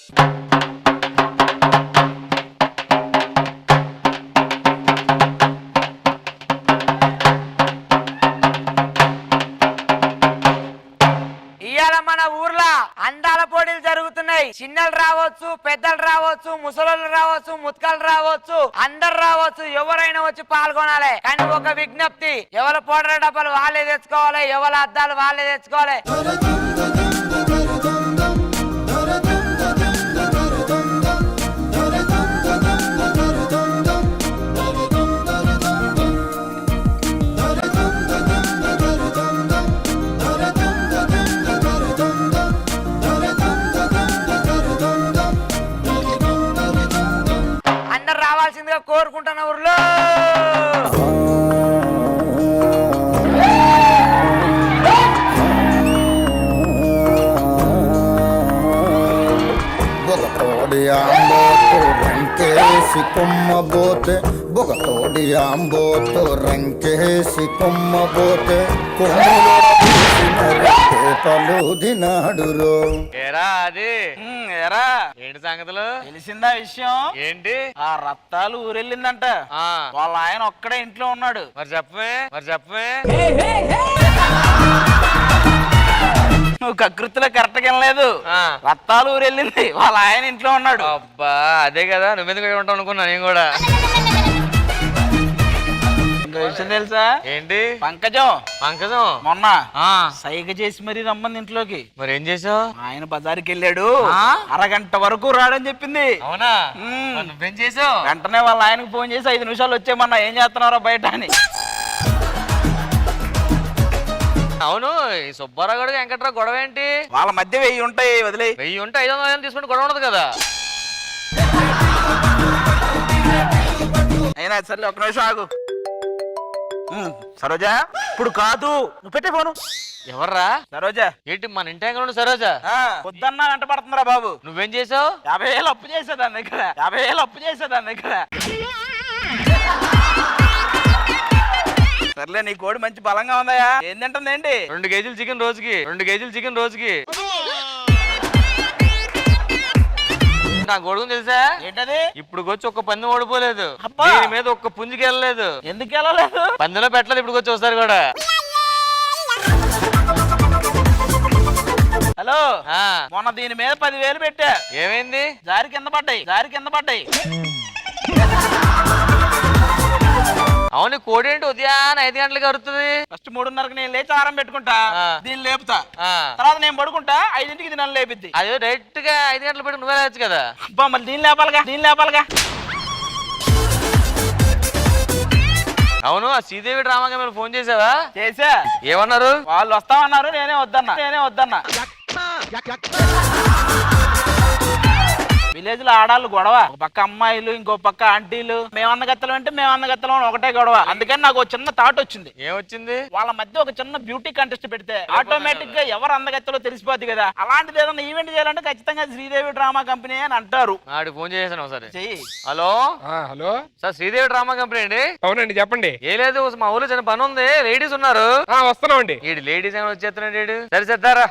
మన ఊర్లో అందాల పోటీలు జరుగుతున్నాయి. చిన్నలు రావచ్చు, పెద్దలు రావచ్చు, ముసలోళ్ళు రావచ్చు, ముత్కలు రావచ్చు, అందరు రావచ్చు. ఎవరైనా వచ్చి పాల్గొనాలి. కానీ ఒక విజ్ఞప్తి, ఎవరి పౌడర్ డబ్బాలు వాళ్ళే తెచ్చుకోవాలి, ఎవరి అద్దాలు వాళ్ళే తెచ్చుకోవాలి. రావాల్సిందిగా కోరుకుంటున్న ఊర్లో బొగతోడి ఆంబోతో రంకేసి కొమ్మబోతే బొగతోడి ఆంబోతో రంకేసి కొమ్మబోతే పలుదినాడురో. ఏరా అది ఏరా ఏంటి సంగతులు తెలిసిందా విషయం ఏంటి? ఆ రత్తాలు ఊరెళ్ళిందంట. వాళ్ళ ఆయన ఒక్కడే ఇంట్లో ఉన్నాడు. మరి చెప్పవే నువ్వు కకృతిలో కరెక్ట్ గా వెళ్ళలేదు. రత్తాలు ఊరెళ్ళింది, వాళ్ళ ఆయన ఇంట్లో ఉన్నాడు. అబ్బా అదే కదా, నువ్వెందుకు ఉంటావు అనుకున్నా నేను కూడా. విషయం తెలుసా ఏంటి? పంకజం మొన్న సైగ చేసి మరీ రమ్మంది ఇంట్లోకి. మరి ఏం చేసావు? ఆయన బజార్కి వెళ్ళాడు, అరగంట వరకు రాడని చెప్పింది. అవునా? నువ్వేం చేసావు? వెంటనే వాళ్ళ ఆయనకు ఫోన్ చేసి 5 నిమిషాలు వచ్చేయమన్నా, ఏం చేస్తున్నారో బయట అని. అవును, ఈ సుబ్బారావు గడు వెంకట్రావు గొడవ ఏంటి? వాళ్ళ మధ్య 1000 ఉంటాయి, వదిలే. 1000 ఉంటే 500 తీసుకుంటే గొడవ ఉండదు కదా. అయినా సర్లే, ఒక నిమిషం ఆగు. సరోజా, ఇప్పుడు కాదు, నువ్వు పెట్టే ఫోను. ఎవర్రా? సరోజా. ఏంటి మన ఇంటి ఉండు సరోజా? పొద్దున్నా వెంట పడుతుందిరా బాబు. నువ్వేం చేసావు? 50,000 అప్పు చేసేదాన్ని దగ్గర. 50,000 అప్పు చేసేదాన్ని దగ్గర. సర్లే, నీ కోడి మంచి బలంగా ఉందయా. ఏం తింటుంది ఏంటి? 2 కేజీలు చికెన్ రోజుకి. నా గొడుగు తెలుసా ఏంటది? ఇప్పుడు వచ్చి ఒక్క పందెం ఓడిపోలేదు, దీని మీద ఒక్క పుంజుకి వెళ్ళలేదు. ఎందుకు వెళ్ళలేదు? పందెంలో పెట్టలేదు. ఇప్పుడు వచ్చి వస్తారు కూడా. హలో, మొన్న దీని మీద 10,000 పెట్టా. ఏమైంది? జారి కింద పడ్డాయి. అవును, కోడి ఏంటి ఉదయాన్నే 5 గంటలకు అరుతుంది? ఫస్ట్ 3:30కి నేను లేచి ఆరం పెట్టుకుంటా, దీన్ని లేపుతా. తర్వాత నేను పడుకుంటా, 5ంటికి ఇది నన్ను లేపిద్ది. అదే డైరెక్ట్ గా 5 గంటలు పెట్టి నువ్వే లేవచ్చు కదా. అబ్బా, మళ్ళీ దీన్ని లేపాలిగా. అవును, ఆ శ్రీదేవి డ్రామా కంపెనీ ఫోన్ చేసావా? చేసా. ఏమన్నారు? వాళ్ళు వస్తామన్నారు, నేనే వద్దన్నా. విలేజ్ లో ఆడాళ్ళు గొడవ, ఒక పక్క అమ్మాయిలు, ఇంకో పక్క ఆంటీలు. మేమన్నగత్తలం అంటే మేమన్నగత్తలం ఒకటే గొడవ. అందుకని నాకు ఒక చిన్న థాట్ వచ్చింది. ఏమొచ్చింది? వాళ్ళ మధ్య ఒక చిన్న బ్యూటీ కంటెస్ట్ పెడితే ఆటోమేటిక్ గా ఎవరు అందగత్తలో తెలిసిపోద్ది కదా. అలాంటిది ఏదన్నా ఈవెంట్ చేయాలంటే ఖచ్చితంగా శ్రీదేవి డ్రామా కంపెనీ అని అంటారు. ఫోన్ చేసాను ఒకసారి. Hello sir, Sridevi drama company అండి? అవునండి, చెప్పండి. ఏ లేదు, మా ఊళ్ళో చిన్న పని ఉంది, లేడీస్ ఉన్నారు. వస్తున్నామండి. లేడీస్ ఏమైనా వచ్చేస్తున్నాడు. సరే చెప్తారా?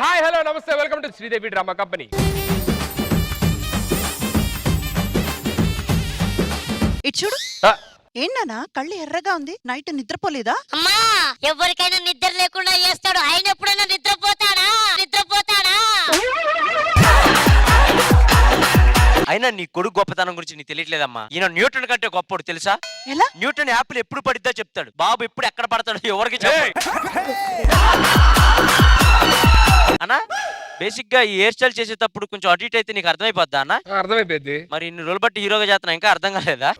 హాయ్, హలో, నమస్తే, welcome to Sridevi drama company. ఇటు చూడు. ఏంటన్నా కళ్ళు ఎర్రగా ఉంది? నైట్ నిద్రపోలేదా? అమ్మా, ఎవరికైనా నిద్ర లేకుండా చేస్తాడు, ఆయన ఎప్పుడైనా నిద్రపోతాడా? అయినా నీ కొడుకు గొప్పతనం గురించి నీకు తెలియట్లేదమ్మా. ఈయన న్యూటన్ కంటే గొప్పడు తెలుసా? ఎలా? న్యూటన్ యాపిల్ ఎప్పుడు పడిద్దా చెప్తాడు, బాబు ఎప్పుడు ఎక్కడ పడతాడు ఎవరికి చెప్పాడు. అన్నా, బేసిక్ గా ఈ హెయిర్ స్టైల్ చేసేటప్పుడు కొంచెం అటు ఇటు అయితే నీకు అర్థమైపోద్దా అన్న? అర్థమైపోద్ది. మరి ఇన్ని రోజులు బట్టి హీరోగా చేస్తున్నా, ఇంకా అర్థం కాలేదా?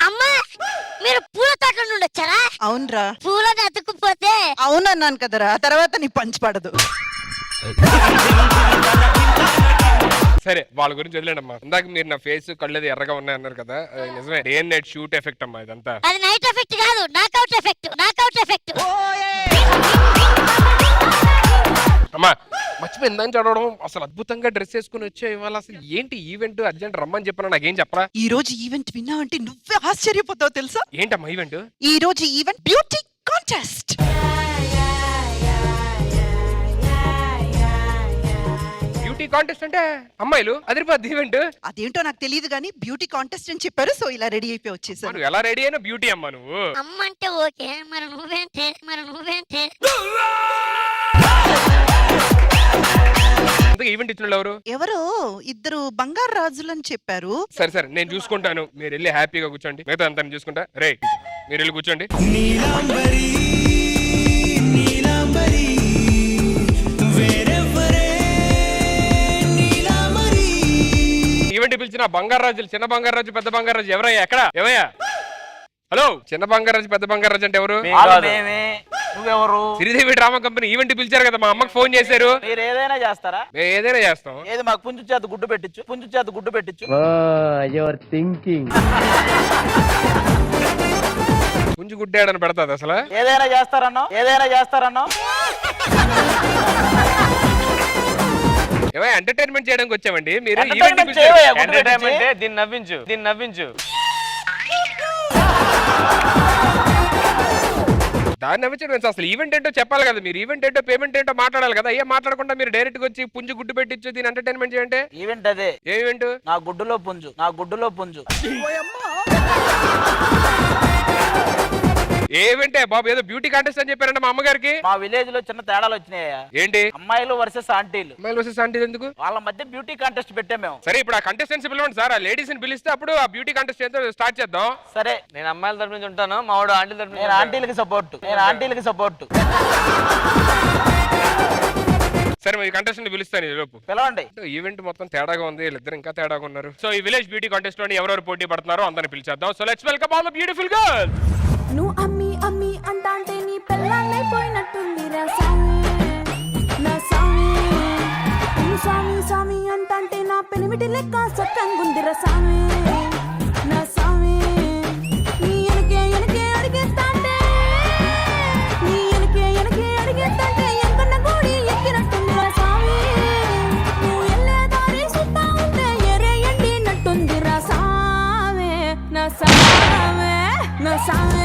అమ్మా, మీరు పూల తోటల నుండి వచ్చారా? అవునరా. పూలను అతుక్కుపోతే అవునన్నాను కదరా, తర్వాత నీ పంచి పడదు. సరే వాళ్ళ గురించి వదిలేండి అమ్మా. ఇందాక మీరు నా ఫేస్ కళ్ళది ఎర్రగా ఉన్నాయి అన్నారు కదా, అది నిజమే. Day and night shoot effect అమ్మా ఇదంతా. అది నైట్ ఎఫెక్ట్ కాదు, నాకౌట్ ఎఫెక్ట్, నాకౌట్ ఎఫెక్ట్. అమ్మా మర్చిపోయింది అని చదవడం. అసలు అద్భుతంగా డ్రెస్ వేసుకుని వచ్చే ఇవాళ అసలు ఏంటి ఈవెంట్? అర్జెంట్ రమ్మని చెప్పినా నాకేం చెప్పరా? ఈ రోజు ఈవెంట్ విన్నావంటే నువ్వే ఆశ్చర్యపోతావు తెలుసా? ఏంటమ్మా ఈవెంట్? ఈ రోజు event beauty contest. Beauty contest అంటే అమ్మాయిలు అదిరిపోద్ది ఈవెంట్. అదేంటో నాకు తెలియదు కానీ బ్యూటీ కాంటెస్ట్ అని చెప్పారు, సో ఇలా రెడీ అయిపోయి వచ్చేసాను. నువ్వు ఎలా రెడీ అయినా బ్యూటీ అమ్మా నువ్వు. అమ్మ అంటే ఓకే, మరి నువ్వేంటే? ఈవెంట్ ఇచ్చిన ఎవరు? ఎవరో ఇద్దరు బంగారు రాజులు అని చెప్పారు. సరే సరే నేను చూసుకుంటాను, మీరు వెళ్ళి హ్యాపీగా కూర్చోండి. మిగతా అంతా నేను చూసుకుంటా. రే మీరు వెళ్ళి కూర్చోండి. ఈవెంట్ పిలిచిన బంగారాజులు, చిన్న బంగారాజు పెద్ద బంగారాజు ఎవరయ్యా? ఎక్కడ ఎవయ్యా? హలో, చిన్న బంగారాజు పెద్ద బంగారాజు అంటే ఎవరు? నువ్వెవరు? శ్రీదేవి డ్రామా కంపెనీ ఈవెంట్ పిలిచారు కదా, మా అమ్మకి ఫోన్ చేశారు. మీరు ఏదైనా చేస్తారా? మేము ఏదైనా చేస్తాం. ఏది మాకు పుంజు చేత గుడ్డు పెట్టించు, పుంజు చేత గుడ్డు పెట్టించు. పుంజు గుడ్డాడని పెడతాది అసలు. ఏదైనా చేస్తారన్నా, ఏదైనా చేస్తారన్నా. ఏమో ఎంటర్టైన్మెంట్ చేయడానికి వచ్చామండి. మీరు Entertainment చేయవయ్యా, గుడ్డు ఎంటర్టైన్మెంట్ పెట్టించి. దీన్ని నవ్వించు, దీన్ని నవ్వించు. దాన్ని నవ్వించడం అసలు ఈవెంట్ ఏంటో చెప్పాలి కదా మీరు. ఈవెంట్ ఏంటో పేమెంట్ ఏంటో మాట్లాడాలి కదా. అయ్యే మాట్లాడకుండా మీరు డైరెక్ట్ గా వచ్చి పుంజు గుడ్డు పెట్టించు దీని ఎంటర్టైన్మెంట్ చేయంటే ఈవెంట్ అదే. ఏ ఈవెంట్? నా గుడ్డులో పుంజు, నా గుడ్డులో పుంజు. ఏ ఈవెంటే బాబు? ఏదో బ్యూటీ కాంటెస్ట్ అని చెప్పారంటే మా అమ్మగారికి. మా విలేజ్ లో చిన్న తేడాలు వచ్చినాయా? ఏంటి? అమ్మాయిలు వర్సెస్ ఆంటీలు. అమ్మాయిలు వచ్చేసి అంటే ఎందుకు? వాళ్ళ మధ్య బ్యూటీ కాంటెస్ట్ పెట్టాం మేము. సరే ఇప్పుడు ఆ కంటెస్టెంట్స్ పిలవండి సార్. ఆ లేడీస్ ని పిలిస్తే అప్పుడు ఆ బ్యూటీ కాంటెస్ట్ ఏంటో స్టార్ట్ చేద్దాం. సరే, నేను అమ్మాయిల తరపు నుంచి ఉంటాను, మా వాడు ఆంటీల తరపు నేను ఆంటీలకి సపోర్ట్, నేను ఆంటీలకి సపోర్ట్. సరే మరి కంటెస్టెంట్ పిలుస్తాను ఈ లోపు. పిలవండి. ఈవెంట్ మొత్తం తేడాగా ఉంది, వీళ్ళిద్దరు ఇంకా తేడాగా ఉన్నారు. సో ఈ విలేజ్ బ్యూటీ కాంటెస్ట్ లోని ఎవరెవరు పోటీ పడుతున్నారో అందరిని పిలిచేద్దాం. So let's welcome all the beautiful girls. నువ్వు అమ్మి అమ్మి అంటాంటే నీ పెళ్ళాన్నైపోయినట్టుంది రా సామి, నా సామి. నువ్వు సామి సామి అంటాంటే నా పెనిమిటి లెక్క సొట్టంగుంది రా సామి, నా సామి. నీ ఎనకే ఎనకే అడిగేస్తాంటే, నీ ఎనకే ఎనకే అడిగేస్తాంటే ఎంకన్న గోడి ఎక్కినట్టుంది రా సామి. నువ్వు ఎల్లే దారి సుత్తా ఉంటే ఎరే ఎండినట్టుంది రా సామి, నా సామి, నా సామి.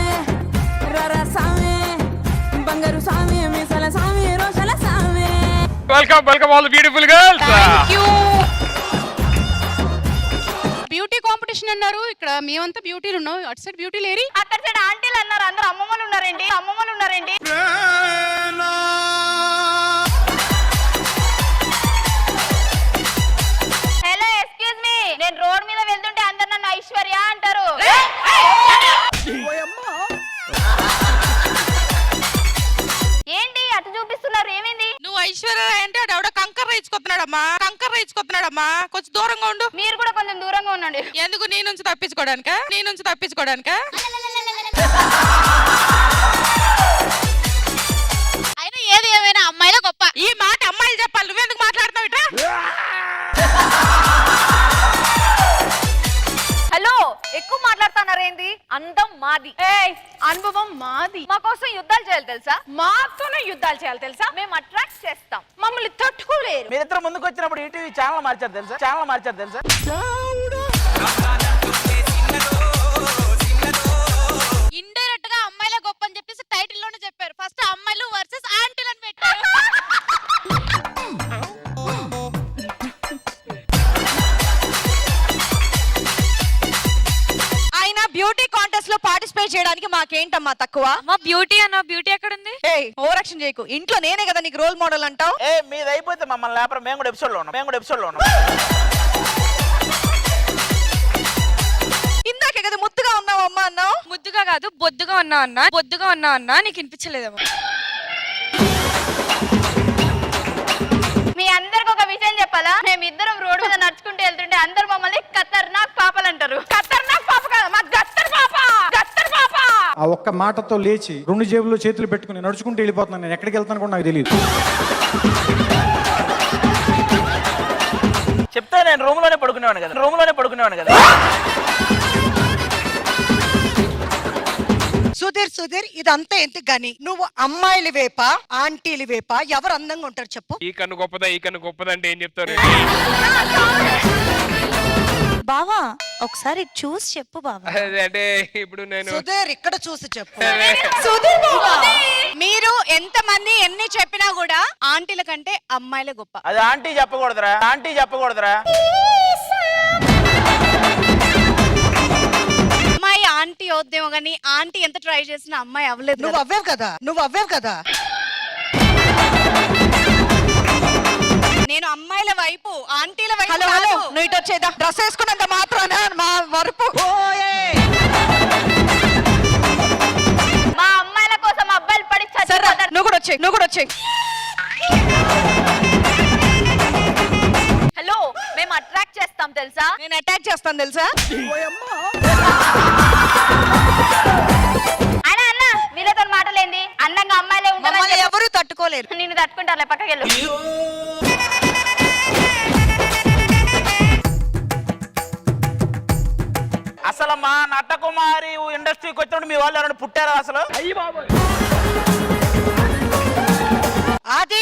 Welcome welcome all the beautiful girls. Beauty competition అన్నారు, ఇక్కడ మేమంతా బ్యూటీలు ఉన్నాం, అటు సైడ్ బ్యూటీ లేరి. అక్కడ సైడ్ ఆంటీలు అన్నారు, అందరూ అమ్మమ్మలు ఉన్నారండి, అమ్మమ్మలు ఉన్నారండి. హలో ఎక్స్క్యూజ్ మీ, నేను రోడ్ మీద వెళ్తుంటే అందరు నన్ను ఐశ్వర్య అంటారు. ఏంటి అటు చూపిస్తున్నారు, ఏమైంది? నువ్వు ఐశ్వర్య అంటే ఆవిడ కంకర్ రైచుకొస్తున్నాడమ్మా, కంకర్ రైచుకొస్తున్నాడమ్మా, కొంచెం దూరంగా ఉండు. మీరు కూడా కొంచెం దూరంగా ఉండండి. ఎందుకు? నీ నుంచి తప్పించుకోవడానికా? నీ నుంచి తప్పించుకోవడానికా? అయినా ఏది ఏమైనా అమ్మాయిలో గొప్ప. ఈ మాట అమ్మాయిలు చెప్పాలి, నువ్వెందుకు మాట్లాడుతున్నావు ఇట్లా? హలో, ఎక్కువ మాట్లాడుతున్నారేంది? అందం మాది, అనుభవం మాది. మా కోసం యుద్ధాలు చేయాలి తెలుసా? మాతోనే యుద్ధాలు చేయాలి తెలుసా? మేము అట్రాక్ట్ చేస్తాం, మమ్మల్ని తట్టుకోలేరు. మీరిద్దరు ముందుకు వచ్చినప్పుడు ఈటీవీ ఛానల్ మార్చారు తెలుసా? ఛానల్ మార్చారు తెలుసా? ఇండైరెక్ట్ గా అమ్మాయిలే గొప్ప అని చెప్పేసి టైటిల్ లోనే చెప్పారు. ఫస్ట్ అమ్మాయిలు వర్సెస్ ఆంటీలు అని పెట్టారు. అయినా బ్యూటీ కాంటెస్ట్ లో పార్టిసిపేట్ చేయడానికి మాకేంటమ్మా తక్కువ? మా బ్యూటీ అన్న బ్యూటీ ఎక్కడుంది? ఓవర్ యాక్షన్ చేయకు. ఇంట్లో నేనే కదా నీకు రోల్ మోడల్ అంటావు. మీది అయిపోతే మమ్మల్ని లేపరా, మేము కూడా ఎపిసోడ్ లో ఉన్నాం, మేము కూడా ఎపిసోడ్ లో ఉన్నాం. ఇందాకే కదా ముద్దుగా ఉన్నావు అమ్మా అన్నావు. ముద్దుగా కాదు, బొద్దుగా ఉన్నా అన్నా, బొద్దుగా ఉన్నా అన్నా. నీకు వినిపించలేదేమో. మీ అందరికి ఒక విషయం చెప్పాలా? మేమిద్దరం రోడ్డు మీద నడుచుకుంటూ వెళ్తుంటే అందరు మమ్మల్ని ఖతర్నాక్ పాపలు అంటారు. ఖతర్నాక్ పాప కాదు, మా గత్తర్ పాప, గత్తర్ పాప. ఆ ఒక్క మాటతో లేచి రెండు జేబుల్లో చేతులు పెట్టుకుని నడుచుకుంటూ వెళ్ళిపోతున్నాను. నేను ఎక్కడికి వెళ్తాను కూడా నాకు తెలియదు. చెప్తేనే నేను రూమ్ లోనే పడుకునేవాడు కదా సుధీర్ ఇదంతా ఎందుకు గాని నువ్వు అమ్మాయిలు వేపా ఆంటీలు వేపా ఎవరు అందంగా ఉంటారు చెప్పు. ఈ కన్ను గొప్పదా అంటే ఏం చెప్తారు? బావా ఒకసారి చూసి చెప్పు బావా. అంటే ఇప్పుడు నేను సుధీర్ ఇక్కడ చూసి చెప్పు. మీరు ఎంత మంది ఎన్ని చెప్పినా కూడా ఆంటీల కంటే అమ్మాయిలే గొప్ప. అది ఆంటీ చెప్పకూడదురా అమ్మాయి ఆంటీ అవుద్దేమో గానీ ఆంటీ ఎంత ట్రై చేసినా అమ్మాయి అవ్వలేదు. నువ్వు అవ్వేవు కదా. నేను అమ్మాయిల వైపు ఆంటీల వైపు హలో కాదు. నువ్వు ఇటు వచ్చేదా డ్రెస్ వేసుకున్నంత మాత్రాన మా వరపు. మా అమ్మాయిల కోసం అబ్బాయిలు పడి సరే నువ్వు కూడా వచ్చేయ్. హలో మేము అట్రాక్ట్ చేస్తాం తెలుసా. నేను అటాక్ చేస్తాను తెలుసా. అన్న వీళ్ళతో మాటలేంది అందంగా అమ్మాయిలే మమ్మల్ని ఎవరు తట్టుకోలేరు. నిన్ను తట్టుకుంటారులే పక్కకెళ్ళు. అసలు మా నటకుమారి ఇండస్ట్రీకి వచ్చినప్పుడు మీ వాళ్ళు ఎవరైనా పుట్టారా అసలు? అది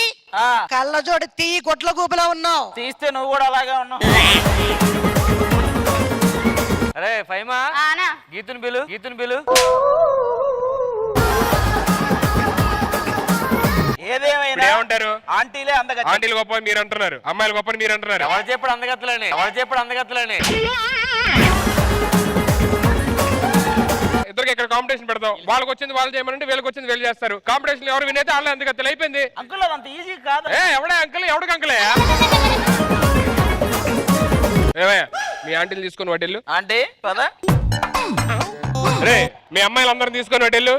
కళ్ళజోడు తీ గొడ్ల గూబలా ఉన్నావు. తీస్తే నువ్వు కూడా అలాగే ఉన్నావు. అరే ఫైమా అన్నా గీతుని బిలు ఏదేమైనా ఏమంటారు? ఆంటీలే అందగా ఆంటీలు గొప్ప మీరు అంటున్నారు, అమ్మాయిలు గొప్ప మీరు అంటున్నారు. ఎవరు చెప్పాడు అందగత్తలని ఇద్దరికి ఇక్కడ కాంపిటీషన్ పెడతాం. వాళ్ళకి వచ్చింది వాళ్ళు చేయమనంటే వీళ్ళకి వచ్చింది వీళ్ళు చేస్తారు. కాంపిటీషన్ ఎవరు వినైతే వాళ్ళే అందుకత్తలు అయిపోయింది. అంకుల్ అది అంత ఈజీ కాదు. ఎవడే అంకుల్ ఎవడికి అంకులే? ఏమయ్యా మీ ఆంటీలు తీసుకొని వాటిల్లు. ఆంటీ పద రే మీ అమ్మాయిలు అందరం తీసుకొని వాటిల్లు.